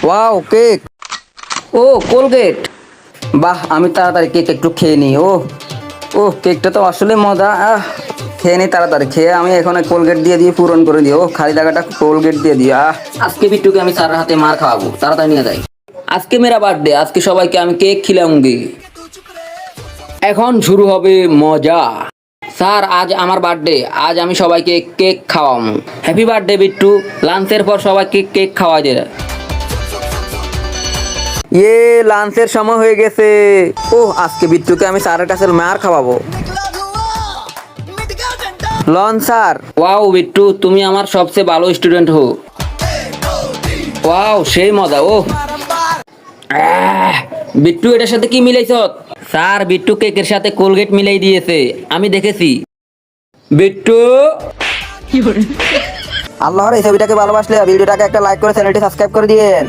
Wow cake. ও Colgate. বাহ, আমি তাড়াতাড়ি কেক একটু খেয়ে নিই। ও ও কেকটা তো আসলে মজা। খেয়ে নিই তাড়াতাড়ি, খেয়ে আমি এখন কোলগেট দিয়ে দিয়ে পূরণ করে দিই। ও খালি জায়গাটা কোলগেট দিয়ে দিই। আজকে বিট্টুকে আমি স্যারের হাতে মার খাওয়াবো, তাড়াতাড়ি নিয়ে যাই। আজকে মেরা বার্থডে, আজকে সবাইকে আমি কেক খিলাউঙ্গি। এখন শুরু হবে মজা। স্যার আজ আমার বার্থডে, আজ আমি সবাইকে কেক খাওয়াম। Happy birthday Bittu. লাঞ্চের পর সবাইকে কেক খাওয়া যায়। লাঞ্চের সময় হয়ে গেছে। ও আজকে বিট্টুকে আমি স্যারের কাছে মার খাওয়াবো। Loan sir. ওয়াও বিট্টু, তুমি আমার সবচেয়ে ভালো স্টুডেন্ট হো। ওয়াও সেই মজা। ও বিট্টু এটার সাথে কি মিলাইছ? স্যার বিট্টু কেকের সাথে কোলগেট মিলাই দিয়েছে, আমি দেখেছি। বিট্টু। আল্লাহর এই ছবিটাকে ভালোবাসলে ভিডিওটাকে একটা লাইক করে চ্যানেলটি সাবস্ক্রাইব করে দিয়েন।